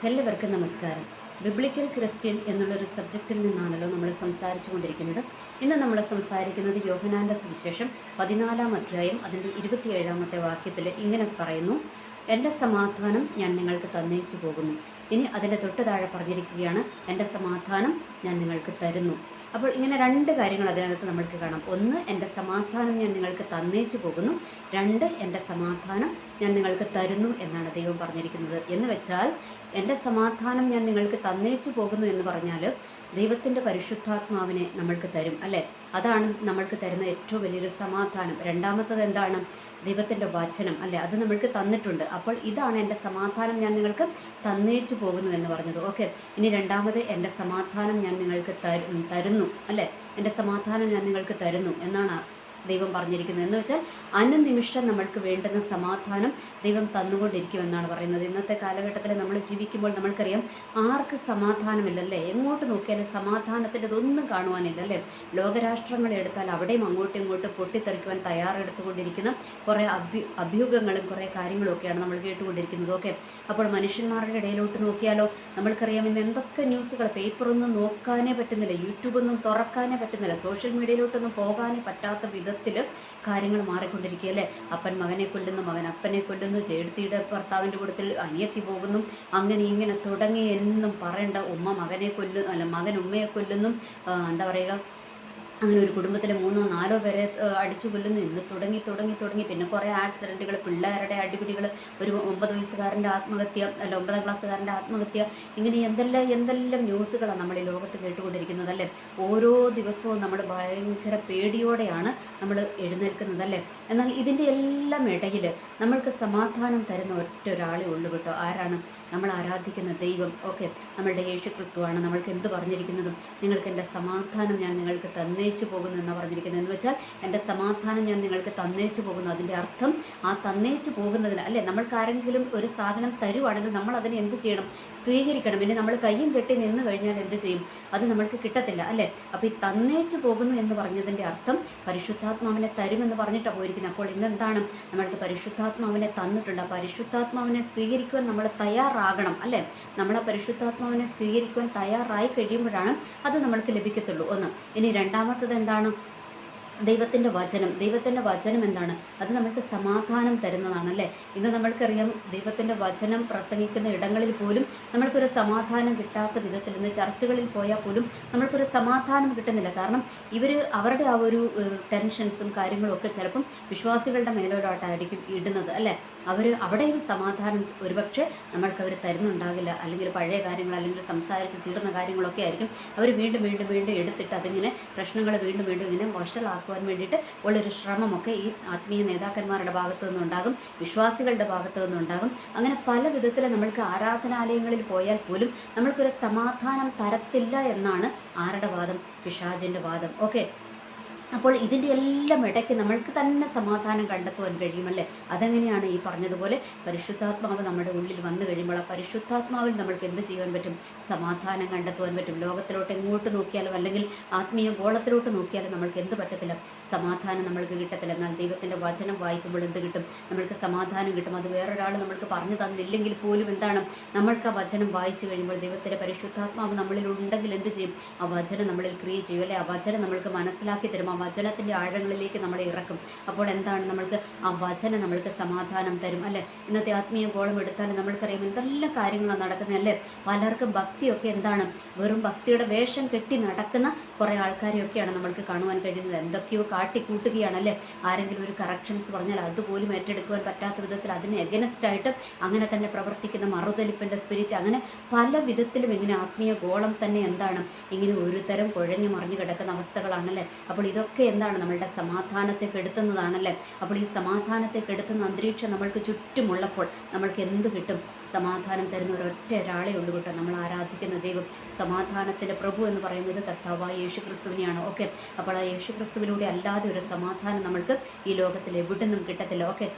എല്ലാവർക്കും നമസ്കാരം. Biblical Christian എന്നുള്ളൊരു സബ്ജക്റ്റിൽ നിന്നാണല്ലോ നമ്മൾ സംസാരിച്ചു കൊണ്ടിരിക്കുന്നത്. ഇന്ന് നമ്മൾ സംസാരിക്കുന്നത് യോഹന്നാൻ്റെ സുവിശേഷം 14-ാം അധ്യായം അതിൻ്റെ 27-ാമത്തെ വാക്യത്തിൽ ഇങ്ങനെ പറയുന്നു: എൻ്റെ സമാധാനം ഞാൻ നിങ്ങൾക്ക് തന്നേച്ചു പോകുന്നു. ഇനി അതിൻ്റെ തൊട്ട് താഴെ പറഞ്ഞിരിക്കുകയാണ്: എൻ്റെ സമാധാനം ഞാൻ നിങ്ങൾക്ക് തരുന്നു. അപ്പോൾ ഇങ്ങനെ രണ്ട് കാര്യങ്ങൾ അതിനകത്ത് നമ്മൾക്ക് കാണാം. ഒന്ന്, എൻ്റെ സമാധാനം ഞാൻ നിങ്ങൾക്ക് തന്നേച്ചു പോകുന്നു. രണ്ട്, എൻ്റെ സമാധാനം ഞാൻ നിങ്ങൾക്ക് തരുന്നു എന്നാണ് ദൈവം പറഞ്ഞിരിക്കുന്നത്. എന്ന് വെച്ചാൽ എൻ്റെ സമാധാനം ഞാൻ നിങ്ങൾക്ക് തന്നേച്ചു പോകുന്നു എന്ന് പറഞ്ഞാൽ ദൈവത്തിൻ്റെ പരിശുദ്ധാത്മാവിനെ നമ്മൾക്ക് തരും, അല്ലേ? അതാണ് നമ്മൾക്ക് തരുന്ന ഏറ്റവും വലിയൊരു സമാധാനം. രണ്ടാമത്തത് എന്താണ്? ദൈവത്തിൻ്റെ വചനം, അല്ലേ? അത് നമ്മൾക്ക് തന്നിട്ടുണ്ട്. അപ്പോൾ ഇതാണ് എൻ്റെ സമാധാനം ഞാൻ നിങ്ങൾക്ക് തന്നേച്ചു പോകുന്നു എന്ന് പറഞ്ഞത്. ഓക്കെ, ഇനി രണ്ടാമത്, എൻ്റെ സമാധാനം ഞാൻ നിങ്ങൾക്ക് തരുന്നു, അല്ലേ? എൻ്റെ സമാധാനം ഞാൻ നിങ്ങൾക്ക് തരുന്നു എന്നാണ് ദൈവം പറഞ്ഞിരിക്കുന്നത്. എന്ന് വെച്ചാൽ അനുനിമിഷം നമ്മൾക്ക് വേണ്ടുന്ന സമാധാനം ദൈവം തന്നുകൊണ്ടിരിക്കുമെന്നാണ് പറയുന്നത്. ഇന്നത്തെ കാലഘട്ടത്തിൽ നമ്മൾ ജീവിക്കുമ്പോൾ നമ്മൾക്കറിയാം ആർക്ക് സമാധാനമില്ലല്ലേ? എങ്ങോട്ട് നോക്കിയാലും സമാധാനത്തിൻ്റെ ഇതൊന്നും കാണുവാനില്ല, അല്ലേ? ലോകരാഷ്ട്രങ്ങളെ എടുത്താൽ അവിടെയും അങ്ങോട്ടും ഇങ്ങോട്ടും പൊട്ടിത്തെറിക്കുവാൻ തയ്യാറെടുത്തുകൊണ്ടിരിക്കുന്ന കുറേ അഭ്യൂഹങ്ങളും കുറേ കാര്യങ്ങളൊക്കെയാണ് നമ്മൾ കേട്ടുകൊണ്ടിരിക്കുന്നത്. ഓക്കെ, അപ്പോൾ മനുഷ്യന്മാരുടെ ഇടയിലോട്ട് നോക്കിയാലോ നമ്മൾക്കറിയാം ഇന്ന് എന്തൊക്കെ ന്യൂസുകൾ, പേപ്പറൊന്നും നോക്കാനേ പറ്റുന്നില്ല, യൂട്യൂബൊന്നും തുറക്കാനേ പറ്റുന്നില്ല, സോഷ്യൽ മീഡിയയിലോട്ടൊന്നും പോകാനേ പറ്റാത്ത വിധത്തിൽ കാര്യങ്ങൾ മാറിക്കൊണ്ടിരിക്കുക, അല്ലേ? അപ്പൻ മകനെ കൊല്ലുന്നു, മകൻ അപ്പനെ കൊല്ലുന്നു, ചേട്ടത്തിയുടെ ഭർത്താവിൻ്റെ കൂട്ടത്തിൽ അനിയത്തി പോകുന്നു, അങ്ങനെ ഇങ്ങനെ തുടങ്ങി എന്നും പറയേണ്ട. ഉമ്മ മകനെ കൊല്ലുന്നു, അല്ല മകൻ ഉമ്മയെ കൊല്ലുന്നു, എന്താ പറയുക, അങ്ങനെ ഒരു കുടുംബത്തിലെ 3-4 പേരെ അടിച്ചു കൊല്ലുന്നു എന്ന് തുടങ്ങി പിന്നെ കുറേ ആക്സിഡൻറ്റുകൾ, പിള്ളേരുടെ അടിപിടികൾ, ഒരു 9 വയസ്സുകാരൻ്റെ ആത്മഹത്യ, അല്ല 9-ാം ക്ലാസ്സുകാരൻ്റെ ആത്മഹത്യ, ഇങ്ങനെ എന്തെല്ലാം ന്യൂസുകളാണ് നമ്മൾ ഈ ലോകത്ത് കേട്ടുകൊണ്ടിരിക്കുന്നത്, അല്ലേ? ഓരോ ദിവസവും നമ്മൾ ഭയങ്കര പേടിയോടെയാണ് നമ്മൾ എഴുന്നേൽക്കുന്നതല്ലേ? എന്നാൽ ഇതിൻ്റെ എല്ലാം ഇടയിൽ നമ്മൾക്ക് സമാധാനം തരുന്ന ഒറ്റ ഒരാളേ ഉള്ളൂ കേട്ടോ. ആരാണ്? നമ്മൾ ആരാധിക്കുന്ന ദൈവം. ഓക്കെ, നമ്മളുടെ യേശു ക്രിസ്തുവാണ് നമ്മൾക്ക് എന്ത് പറഞ്ഞിരിക്കുന്നതും. നിങ്ങൾക്ക് എൻ്റെ സമാധാനം ഞാൻ നിങ്ങൾക്ക് തന്നേച്ചു പോകുന്നു എന്നാണ് പറഞ്ഞിരിക്കുന്നത്. എന്ന് വെച്ചാൽ എൻ്റെ സമാധാനം ഞാൻ നിങ്ങൾക്ക് തന്നേച്ചു പോകുന്നു. അതിൻ്റെ അർത്ഥം ആ തന്നേച്ചു പോകുന്നതിന്, അല്ലേ? നമ്മൾക്ക് ആരെങ്കിലും ഒരു സാധനം തരുവാണെങ്കിൽ നമ്മൾ അതിനെ എന്ത് ചെയ്യണം? സ്വീകരിക്കണം. ഇനി നമ്മൾ കയ്യും കെട്ടി നിന്ന് കഴിഞ്ഞാൽ എന്ത് ചെയ്യും? അത് നമ്മൾക്ക് കിട്ടത്തില്ല, അല്ലേ? അപ്പോൾ ഈ തന്നേച്ചു പോകുന്നു എന്ന് പറഞ്ഞതിൻ്റെ അർത്ഥം പരിശുദ്ധാത്മാവിനെ തരുമെന്ന് പറഞ്ഞിട്ടാണ് പോയിരിക്കുന്നത്. അപ്പോൾ ഇന്നെന്താണ്? നമ്മൾക്ക് പരിശുദ്ധാത്മാവിനെ തന്നിട്ടുണ്ട്. ആ പരിശുദ്ധാത്മാവിനെ സ്വീകരിക്കുവാൻ നമ്മൾ തയ്യാറാകണം, അല്ലേ? നമ്മൾ ആ പരിശുദ്ധാത്മാവിനെ സ്വീകരിക്കുവാൻ തയ്യാറായി കഴിയുമ്പോഴാണ് അത് നമ്മൾക്ക് ലഭിക്കത്തുള്ളൂ. ഒന്ന്. ഇനി രണ്ടാമത്തത് എന്താണ്? ദൈവത്തിൻ്റെ വചനം എന്താണ്? അത് നമുക്ക് സമാധാനം തരുന്നതാണല്ലേ? ഇന്ന് നമ്മൾക്കറിയാം ദൈവത്തിൻ്റെ വചനം പ്രസംഗിക്കുന്ന ഇടങ്ങളിൽ പോലും നമ്മൾക്കൊരു സമാധാനം കിട്ടാത്ത വിധത്തിൽ, ഇന്ന് ചർച്ചകളിൽ പോയാൽ പോലും നമ്മൾക്കൊരു സമാധാനം കിട്ടുന്നില്ല. കാരണം അവരുടെ ആ ഒരു ടെൻഷൻസും കാര്യങ്ങളും ഒക്കെ ചിലപ്പം വിശ്വാസികളുടെ മേലോട്ടായിരിക്കും ഇടുന്നത്, അല്ലേ? അവിടെയും സമാധാനം ഒരുപക്ഷെ നമ്മൾക്കവർ തരുന്നുണ്ടാകില്ല. അല്ലെങ്കിൽ പഴയ കാര്യങ്ങൾ, അല്ലെങ്കിൽ സംസാരിച്ച് തീർന്ന കാര്യങ്ങളൊക്കെ ആയിരിക്കും അവർ വീണ്ടും എടുത്തിട്ട് അതിങ്ങനെ പ്രശ്നങ്ങൾ വീണ്ടും ഇങ്ങനെ വഷളാക്കും വേണ്ടിയിട്ട് ഉള്ളൊരു ശ്രമമൊക്കെ ഈ ആത്മീയ നേതാക്കന്മാരുടെ ഭാഗത്തു നിന്നുണ്ടാകും, വിശ്വാസികളുടെ ഭാഗത്തു നിന്നുണ്ടാകും. അങ്ങനെ പല വിധത്തിൽ നമ്മൾക്ക് ആരാധനാലയങ്ങളിൽ പോയാൽ പോലും നമ്മൾക്കൊരു സമാധാനം തരത്തില്ല എന്നാണ് ആരുടെ വാദം? പിശാചിൻ്റെ വാദം. ഓക്കെ, അപ്പോൾ ഇതിൻ്റെ എല്ലാം ഇടയ്ക്ക് നമ്മൾക്ക് തന്നെ സമാധാനം കണ്ടെത്തുവാൻ കഴിയുമല്ലേ? അതെങ്ങനെയാണ്? ഈ പറഞ്ഞതുപോലെ പരിശുദ്ധാത്മാവ് നമ്മുടെ ഉള്ളിൽ വന്നു കഴിയുമ്പോൾ ആ പരിശുദ്ധാത്മാവിൽ നമ്മൾക്ക് എന്ത് ചെയ്യാൻ പറ്റും? സമാധാനം കണ്ടെത്തുവാൻ പറ്റും. ലോകത്തിലോട്ട് എങ്ങോട്ട് നോക്കിയാലും, അല്ലെങ്കിൽ ആത്മീയ ഗോളത്തിലോട്ട് നോക്കിയാലും നമ്മൾക്ക് എന്ത് പറ്റത്തില്ല? സമാധാനം നമ്മൾക്ക് കിട്ടത്തില്ല. എന്നാൽ ദൈവത്തിൻ്റെ വചനം വായിക്കുമ്പോൾ എന്ത് കിട്ടും? നമ്മൾക്ക് സമാധാനം കിട്ടും. അത് വേറൊരാൾ നമ്മൾക്ക് പറഞ്ഞു തന്നില്ലെങ്കിൽ പോലും എന്താണ്? നമ്മൾക്ക് ആ വചനം വായിച്ചു കഴിയുമ്പോൾ ദൈവത്തിൻ്റെ പരിശുദ്ധാത്മാവ് നമ്മളിൽ ഉണ്ടെങ്കിൽ എന്ത് ചെയ്യും? ആ വചനം നമ്മളിൽ ക്രിയ ചെയ്യും, അല്ലേ? ആ വചനം നമ്മൾക്ക് മനസ്സിലാക്കി തരും. ആ വചനത്തിൻ്റെ ആഴങ്ങളിലേക്ക് നമ്മളെ ഇറക്കും. അപ്പോൾ എന്താണ്? നമ്മൾക്ക് ആ വചനം നമ്മൾക്ക് സമാധാനം തരും, അല്ലേ? ഇന്നത്തെ ആത്മീയ ഗോളം എടുത്താലും നമ്മൾക്കറിയാം എന്തെല്ലാം കാര്യങ്ങളാണ് നടക്കുന്നത്, അല്ലേ? പലർക്കും ഭക്തിയൊക്കെ എന്താണ്? വെറും ഭക്തിയുടെ വേഷം കെട്ടി നടക്കുന്ന കുറേ ആൾക്കാരെയൊക്കെയാണ് നമ്മൾക്ക് കാണുവാൻ കഴിയുന്നത്. എന്തൊക്കെയോ കാട്ടിക്കൂട്ടുകയാണ്, അല്ലേ? ആരെങ്കിലും ഒരു കറക്ഷൻസ് പറഞ്ഞാൽ അതുപോലും ഏറ്റെടുക്കുവാൻ പറ്റാത്ത വിധത്തിൽ അതിന് എഗനസ്റ്റായിട്ട് അങ്ങനെ തന്നെ പ്രവർത്തിക്കുന്ന മറുതലിപ്പിൻ്റെ സ്പിരിറ്റ്, അങ്ങനെ പല വിധത്തിലും ഇങ്ങനെ ആത്മീയ ഗോളം തന്നെ എന്താണ്? ഇങ്ങനെ ഒരു തരം കുഴഞ്ഞു മറിഞ്ഞു കിടക്കുന്ന അവസ്ഥകളാണല്ലേ? അപ്പോൾ ഇതൊക്കെ എന്താണ്? നമ്മളുടെ സമാധാനത്തെ കെടുത്തുന്നതാണല്ലേ? അപ്പോൾ ഈ സമാധാനത്തെ കെടുത്തുന്ന അന്തരീക്ഷം നമ്മൾക്ക് ചുറ്റുമുള്ളപ്പോൾ നമ്മൾക്ക് എന്ത് കിട്ടും? സമാധാനം തരുന്ന ഒരൊറ്റ ഒരാളേ ഉള്ളൂ കേട്ടോ. നമ്മൾ ആരാധിക്കുന്ന ദൈവം, സമാധാനത്തിൻ്റെ പ്രഭു എന്ന് പറയുന്നത് കർത്താവായ യേശു ക്രിസ്തുവിനെയാണ്. ഓക്കെ, അപ്പോൾ ആ യേശു ക്രിസ്തുവിലൂടെ അല്ലാതെ ഒരു സമാധാനം നമ്മൾക്ക് ഈ ലോകത്തിൽ എവിടെ നിന്നും കിട്ടത്തില്ല. ഓക്കെ,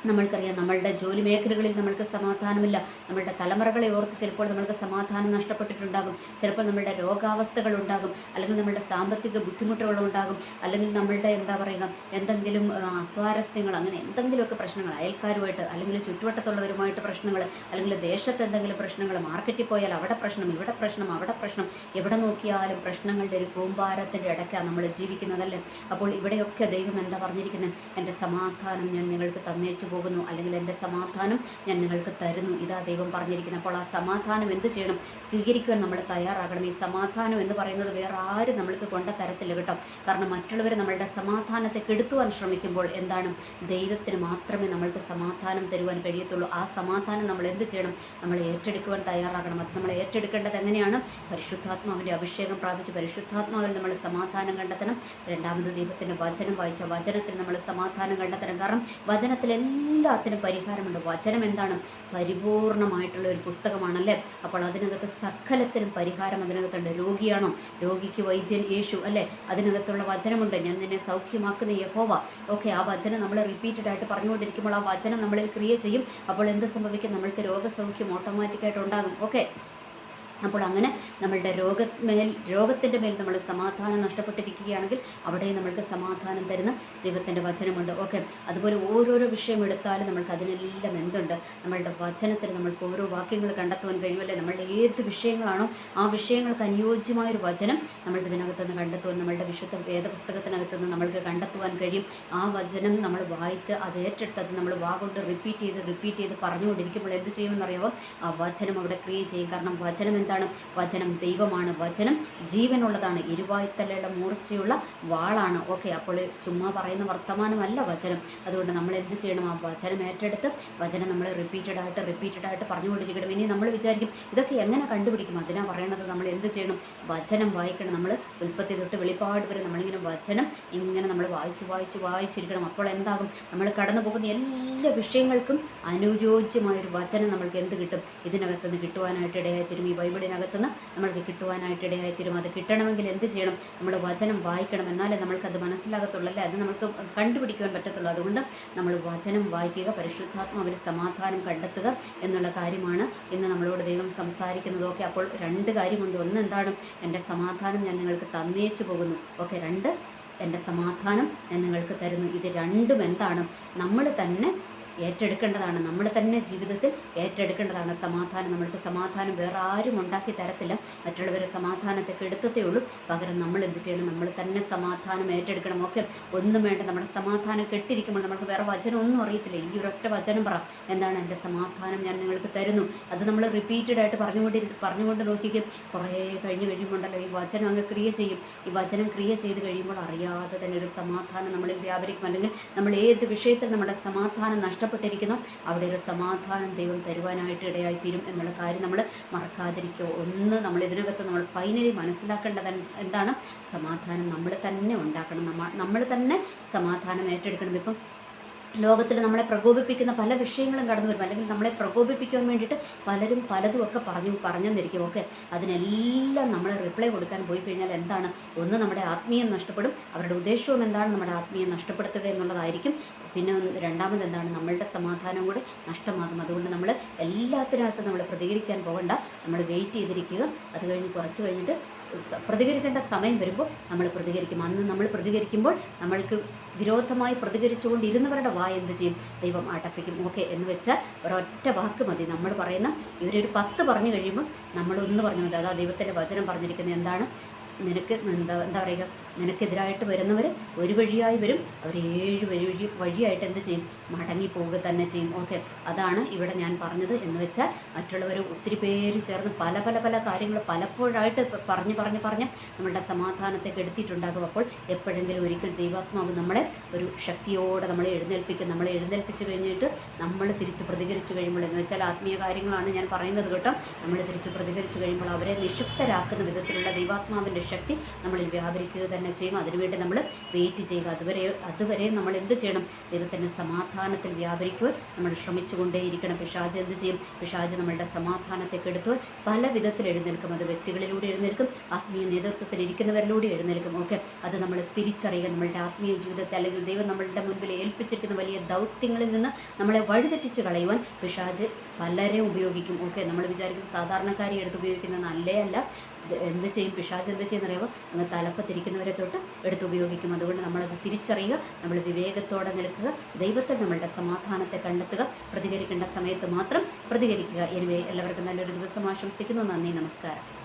നമ്മൾക്കറിയാം നമ്മളുടെ ജോലി മേഖലകളിൽ നമ്മൾക്ക് സമാധാനമില്ല. നമ്മളുടെ തലമുറകളെ ഓർത്ത് ചിലപ്പോൾ നമ്മൾക്ക് സമാധാനം നഷ്ടപ്പെട്ടിട്ടുണ്ടാകും. ചിലപ്പോൾ നമ്മളുടെ രോഗാവസ്ഥകൾ ഉണ്ടാകും, അല്ലെങ്കിൽ നമ്മളുടെ സാമ്പത്തിക ബുദ്ധിമുട്ടുകൾ ഉണ്ടാകും, അല്ലെങ്കിൽ നമ്മളുടെ എന്താ പറയുക എന്തെങ്കിലും അസ്വാരസ്യങ്ങൾ, അങ്ങനെ എന്തെങ്കിലുമൊക്കെ പ്രശ്നങ്ങൾ, അയൽക്കാരുമായിട്ട് അല്ലെങ്കിൽ ചുറ്റുവട്ടത്തുള്ളവരുമായിട്ട് പ്രശ്നങ്ങൾ, അല്ലെങ്കിൽ ദേശത്ത് എന്തെങ്കിലും പ്രശ്നങ്ങൾ, മാർക്കറ്റിൽ പോയാൽ അവിടെ പ്രശ്നം, ഇവിടെ പ്രശ്നം, അവിടെ പ്രശ്നം, എവിടെ നോക്കിയാലും പ്രശ്നങ്ങളുടെ ഒരു കൂമ്പാരത്തിൻ്റെ ഇടയ്ക്കാണ് നമ്മൾ ജീവിക്കുന്നതല്ലേ. അപ്പോൾ ഇവിടെയൊക്കെ ദൈവം എന്താ പറഞ്ഞിരിക്കുന്നത്? എൻ്റെ സമാധാനം ഞാൻ നിങ്ങൾക്ക് തന്നേച്ചു പോകുന്നു, അല്ലെങ്കിൽ എൻ്റെ സമാധാനം ഞാൻ നിങ്ങൾക്ക് തരുന്നു. ഇതാ ദൈവം പറഞ്ഞിരിക്കുന്നത്. അപ്പോൾ ആ സമാധാനം എന്ത് ചെയ്യണം? സ്വീകരിക്കുവാൻ നമ്മൾ തയ്യാറാകണം. ഈ സമാധാനം എന്ന് പറയുന്നത് വേറെ ആരും നമ്മൾക്ക് കൊണ്ട തരത്തില്ല കേട്ടോ. കാരണം മറ്റുള്ളവർ നമ്മളുടെ സമാധാനത്തെ കെടുത്തുവാൻ ശ്രമിക്കുമ്പോൾ എന്താണ്, ദൈവത്തിന് മാത്രമേ നമ്മൾക്ക് സമാധാനം തരുവാൻ കഴിയത്തുള്ളൂ. ആ സമാധാനം നമ്മൾ എന്ത് ചെയ്യണം? നമ്മൾ ഏറ്റെടുക്കുവാൻ തയ്യാറാകണം. അത് നമ്മൾ ഏറ്റെടുക്കേണ്ടത് എങ്ങനെയാണ്? പരിശുദ്ധാത്മാവിൻ്റെ അഭിഷേകം പ്രാപിച്ച് പരിശുദ്ധാത്മാവിൽ നമ്മൾ സമാധാനം കണ്ടെത്തണം. രണ്ടാമത് ദൈവത്തിൻ്റെ വചനം വായിച്ച വചനത്തിൽ നമ്മൾ സമാധാനം കണ്ടെത്തണം. കാരണം വചനത്തിലെല്ലാത്തിനും പരിഹാരമുണ്ട്. വചനം എന്താണ്? പരിപൂർണമായിട്ടുള്ള ഒരു പുസ്തകമാണല്ലേ. അപ്പോൾ അതിനകത്ത് സകലത്തിനും പരിഹാരം അതിനകത്തുണ്ട്. രോഗിയാണോ? രോഗിക്ക് വൈദ്യൻ യേശു അല്ലേ. അതിനകത്തുള്ള വചനമുണ്ട്. ഞാൻ നിന്നെ സൗഖ്യമാക്കുന്ന യഹോവ. ഓക്കെ, ആ വചനം നമ്മൾ റിപ്പീറ്റഡ് ആയിട്ട് പറഞ്ഞുകൊണ്ടിരിക്കുമ്പോൾ ആ വചനം നമ്മളിൽ ക്രിയ ചെയ്യും. അപ്പോൾ എന്ത് സംഭവിക്കും? നമ്മൾക്ക് രോഗസൗഖ്യം ഓട്ടോമാറ്റിക്കായിട്ട് ഉണ്ടാകും. ഓക്കെ, അപ്പോൾ അങ്ങനെ നമ്മളുടെ രോഗത്തിൻ്റെ മേൽ നമ്മൾ സമാധാനം നഷ്ടപ്പെട്ടിരിക്കുകയാണെങ്കിൽ അവിടെ നമ്മൾക്ക് സമാധാനം തരുന്ന ദൈവത്തിൻ്റെ വചനമുണ്ട്. ഓക്കെ, അതുപോലെ ഓരോരോ വിഷയം എടുത്താലും നമ്മൾക്ക് അതിനെല്ലാം എന്തുണ്ട്? നമ്മളുടെ വചനത്തിൽ നമ്മൾക്ക് ഓരോ വാക്യങ്ങൾ കണ്ടെത്തുവാൻ കഴിയുമല്ലേ. നമ്മളുടെ ഏത് വിഷയങ്ങളാണോ ആ വിഷയങ്ങൾക്ക് അനുയോജ്യമായൊരു വചനം നമ്മൾക്ക് ഇതിനകത്തുനിന്ന് കണ്ടെത്തുവാൻ, നമ്മളുടെ വിശുദ്ധ വേദപുസ്തകത്തിനകത്തുനിന്ന് നമ്മൾക്ക് കണ്ടെത്തുവാൻ കഴിയും. ആ വചനം നമ്മൾ വായിച്ച് അത് ഏറ്റെടുത്ത് അത് നമ്മൾ വാഗൊണ്ട് റിപ്പീറ്റ് ചെയ്ത് പറഞ്ഞുകൊണ്ടിരിക്കുമ്പോൾ എന്ത് ചെയ്യുമെന്നറിയാമോ? ആ വചനം അവിടെ ക്രിയ ചെയ്യും. കാരണം വചനം എന്താണ്? വചനം ദൈവമാണ്. വചനം ജീവനുള്ളതാണ്. ഇരുവായ്ത്തലയുടെ മൂർച്ചയുള്ള വാളാണ്. ഓക്കെ, അപ്പോൾ ചുമ്മാ പറയുന്ന വർത്തമാനമല്ല വചനം. അതുകൊണ്ട് നമ്മൾ എന്ത് ചെയ്യണം? ആ വചനം ഏറ്റെടുത്ത് വചനം നമ്മൾ റിപ്പീറ്റഡ് ആയിട്ട് പറഞ്ഞുകൊണ്ടിരിക്കണം. ഇനി നമ്മൾ വിചാരിക്കും ഇതൊക്കെ എങ്ങനെ കണ്ടുപിടിക്കും? അതിനാ പറയണത് നമ്മൾ എന്ത് ചെയ്യണം? വചനം വായിക്കണം. നമ്മൾ ഉൽപ്പത്തി തൊട്ട് വെളിപ്പാട് വരെ നമ്മളിങ്ങനെ വചനം ഇങ്ങനെ നമ്മൾ വായിച്ചിരിക്കണം. അപ്പോൾ എന്താകും? നമ്മൾ കടന്നു പോകുന്ന എല്ലാ വിഷയങ്ങൾക്കും അനുയോജ്യമായൊരു വചനം നമ്മൾക്ക് എന്ത് കിട്ടും? ഇതിനകത്തുനിന്ന് കിട്ടുവാനായിട്ട് ഇടയായി തീരും. ഈ ബൈബിളിനകത്തുനിന്ന് നമ്മൾക്ക് കിട്ടുവാനായിട്ട് ഇടയായി തീരും. അത് കിട്ടണമെങ്കിൽ എന്ത് ചെയ്യണം? നമ്മൾ വചനം വായിക്കണം. എന്നാലേ നമ്മൾക്കത് മനസ്സിലാകത്തുള്ളൂ അല്ലേ, അത് നമുക്ക് കണ്ടുപിടിക്കുവാൻ പറ്റത്തുള്ളൂ. അതുകൊണ്ട് നമ്മൾ വചനം വായിക്കുക, പരിശുദ്ധാത്മാവിൽ സമാധാനം കണ്ടെത്തുക എന്നുള്ള കാര്യമാണ് ഇന്ന് നമ്മളോട് ദൈവം സംസാരിക്കുന്നതൊക്കെ. അപ്പോൾ രണ്ട് കാര്യമുണ്ട്. ഒന്ന് എന്താണ്? എൻ്റെ സമാധാനം ഞാൻ നിങ്ങൾക്ക് തന്നേച്ചു പോകുന്നു. ഓക്കെ, രണ്ട്, എൻ്റെ സമാധാനം ഞാൻ നിങ്ങൾക്ക് തരുന്നു. ഇത് രണ്ടും എന്താണ്? നമ്മൾ തന്നെ ഏറ്റെടുക്കേണ്ടതാണ്. നമ്മൾ തന്നെ ജീവിതത്തിൽ ഏറ്റെടുക്കേണ്ടതാണ് സമാധാനം. നമ്മൾക്ക് സമാധാനം വേറെ ആരും ഉണ്ടാക്കി തരത്തില്ല. മറ്റുള്ളവരെ സമാധാനത്തെ കെടുത്തത്തേ ഉള്ളൂ. പകരം നമ്മൾ എന്ത് ചെയ്യണം? നമ്മൾ തന്നെ സമാധാനം ഏറ്റെടുക്കണം. ഓക്കെ, ഒന്നും വേണ്ട. നമ്മുടെ സമാധാനം കെട്ടിരിക്കുമ്പോൾ നമുക്ക് വേറെ വചനം ഒന്നും അറിയത്തില്ല. ഈ ഒരൊറ്റ വചനം പറ, എന്താണ്? എൻ്റെ സമാധാനം ഞാൻ നിങ്ങൾക്ക് തരുന്നു. അത് നമ്മൾ റിപ്പീറ്റഡ് ആയിട്ട് പറഞ്ഞുകൊണ്ട് നോക്കിക്കും. കുറേ കഴിയുമ്പോണ്ടല്ലോ ഈ വചനം അങ്ങ് ക്രിയ ചെയ്യും. ഈ വചനം ക്രിയ ചെയ്ത് കഴിയുമ്പോൾ അറിയാതെ തന്നെ ഒരു സമാധാനം നമ്മളിൽ വ്യാപരിക്കും. അല്ലെങ്കിൽ നമ്മൾ ഏത് വിഷയത്തിൽ നമ്മുടെ സമാധാനം നഷ്ടപ്പെട്ടിരിക്കുന്നു അവിടെ ഒരു സമാധാനം ദൈവം തരുവാനായിട്ട് ഇടയായിത്തീരും എന്നുള്ള കാര്യം നമ്മൾ മറക്കാതിരിക്കുക. ഒന്ന് നമ്മൾ ഇതിനകത്ത് നമ്മൾ ഫൈനലി മനസ്സിലാക്കേണ്ടത് എന്താണ്? സമാധാനം നമ്മൾ തന്നെ ഉണ്ടാക്കണം. നമ്മൾ തന്നെ സമാധാനം ഏറ്റെടുക്കണം. ഇപ്പം ലോകത്തിൽ നമ്മളെ പ്രകോപിപ്പിക്കുന്ന പല വിഷയങ്ങളും കടന്നു വരും. അല്ലെങ്കിൽ നമ്മളെ പ്രകോപിപ്പിക്കാൻ വേണ്ടിയിട്ട് പലരും പലതും ഒക്കെ പറഞ്ഞെന്നിരിക്കും. ഓക്കെ, അതിനെല്ലാം നമ്മൾ റിപ്ലൈ കൊടുക്കാൻ പോയി കഴിഞ്ഞാൽ എന്താണ്? ഒന്ന്, നമ്മുടെ ആത്മീയം നഷ്ടപ്പെടും. അവരുടെ ഉദ്ദേശവും എന്താണ്? നമ്മുടെ ആത്മീയം നഷ്ടപ്പെടുത്തുക എന്നുള്ളതായിരിക്കും. പിന്നെ രണ്ടാമത് എന്താണ്? നമ്മളുടെ സമാധാനം കൂടെ നഷ്ടമാകും. അതുകൊണ്ട് നമ്മൾ എല്ലാത്തിനകത്തും നമ്മൾ പ്രതികരിക്കാൻ പോകണ്ട. നമ്മൾ വെയിറ്റ് ചെയ്തിരിക്കുക. അത് കഴിഞ്ഞ് കുറച്ച് കഴിഞ്ഞിട്ട് പ്രതികരിക്കേണ്ട സമയം വരുമ്പോൾ നമ്മൾ പ്രതികരിക്കും. അന്ന് നമ്മൾ പ്രതികരിക്കുമ്പോൾ നമ്മൾക്ക് വിരോധമായി പ്രതികരിച്ചുകൊണ്ടിരുന്നവരുടെ വായ എന്ത് ചെയ്യും? ദൈവം അടപ്പിക്കും. ഓക്കെ, എന്ന് വെച്ചാൽ ഒരൊറ്റ വാക്ക് മതി. നമ്മൾ പറയുന്ന ഇവരൊരു 10 പറഞ്ഞു കഴിയുമ്പോൾ നമ്മളൊന്ന് പറഞ്ഞു മതി. അതാ ദൈവത്തിൻ്റെ വചനം പറഞ്ഞിരിക്കുന്നത്. എന്താണ്? നിനക്ക് എന്താ പറയുക? നിനക്കെതിരായിട്ട് വരുന്നവർ ഒരു വഴിയായി വരും, അവർ 7 വഴിയായിട്ട് എന്ത് ചെയ്യും? മടങ്ങിപ്പോവുക തന്നെ ചെയ്യും. ഓക്കെ, അതാണ് ഇവിടെ ഞാൻ പറഞ്ഞത്. എന്ന് വെച്ചാൽ മറ്റുള്ളവർ ഒത്തിരി പേര് ചേർന്ന് പല കാര്യങ്ങൾ പലപ്പോഴായിട്ട് പറഞ്ഞ് നമ്മളുടെ സമാധാനത്തെ കെടുത്തിയിട്ടുണ്ടാകും. അപ്പോൾ എപ്പോഴെങ്കിലും ഒരിക്കൽ ദൈവാത്മാവ് നമ്മളെ ഒരു ശക്തിയോടെ നമ്മളെ എഴുന്നേൽപ്പിക്കും. നമ്മളെ എഴുന്നേൽപ്പിച്ച് കഴിഞ്ഞിട്ട് നമ്മൾ തിരിച്ച് പ്രതികരിച്ച് കഴിയുമ്പോൾ, എന്ന് വെച്ചാൽ ആത്മീയ കാര്യങ്ങളാണ് ഞാൻ പറയുന്നത് കേട്ടോ, നമ്മൾ തിരിച്ച് പ്രതികരിച്ച് കഴിയുമ്പോൾ അവരെ നിശബ്ദരാക്കുന്ന വിധത്തിലുള്ള ദൈവാത്മാവിൻ്റെ ശക്തി നമ്മളിൽ വ്യാപരിക്കുക തന്നെ ചെയ്യും. അതിനുവേണ്ടി നമ്മൾ വെയിറ്റ് ചെയ്യുക. അതുവരെ നമ്മൾ എന്ത് ചെയ്യണം? ദൈവത്തിൻ്റെ സമാധാനത്തിൽ വ്യാപരിക്കുവാൻ നമ്മൾ ശ്രമിച്ചുകൊണ്ടേയിരിക്കണം. പിശാച് എന്ത് ചെയ്യും? പിശാച് നമ്മളുടെ സമാധാനത്തെ കെടുത്തുവാൻ പല വിധത്തിൽ എഴുന്നേൽക്കും. അത് വ്യക്തികളിലൂടെ എഴുന്നേൽക്കും, ആത്മീയ നേതൃത്വത്തിൽ ഇരിക്കുന്നവരിലൂടെ എഴുന്നേൽക്കും. ഓക്കെ, അത് നമ്മൾ തിരിച്ചറിയുക. നമ്മളുടെ ആത്മീയ ജീവിതത്തെ അല്ലെങ്കിൽ ദൈവം നമ്മളുടെ മുൻപിൽ ഏൽപ്പിച്ചിരിക്കുന്ന വലിയ ദൗത്യങ്ങളിൽ നിന്ന് നമ്മളെ വഴിതെറ്റിച്ച് കളയുവാൻ പിശാച് പലരെയും ഉപയോഗിക്കും. ഓക്കെ, നമ്മൾ വിചാരിക്കും സാധാരണക്കാരെ എടുത്ത് ഉപയോഗിക്കുന്നത് നല്ലേ അല്ല. എന്ത് ചെയ്യും? പിശാച് എന്ത് ചെയ്യുന്നറിയാമോ? അങ്ങ് തലപ്പത്തിരിക്കുന്നവരെ തൊട്ട് എടുത്ത് ഉപയോഗിക്കും. അതുകൊണ്ട് നമ്മളത് തിരിച്ചറിയുക, നമ്മൾ വിവേകത്തോടെ നിൽക്കുക, ദൈവത്തിൽ നമ്മളുടെ സമാധാനത്തെ കണ്ടെത്തുക, പ്രതികരിക്കേണ്ട സമയത്ത് മാത്രം പ്രതികരിക്കുക. എനിവേ, എല്ലാവർക്കും നല്ലൊരു ദിവസം ആശംസിക്കുന്നു. നന്ദി, നമസ്കാരം.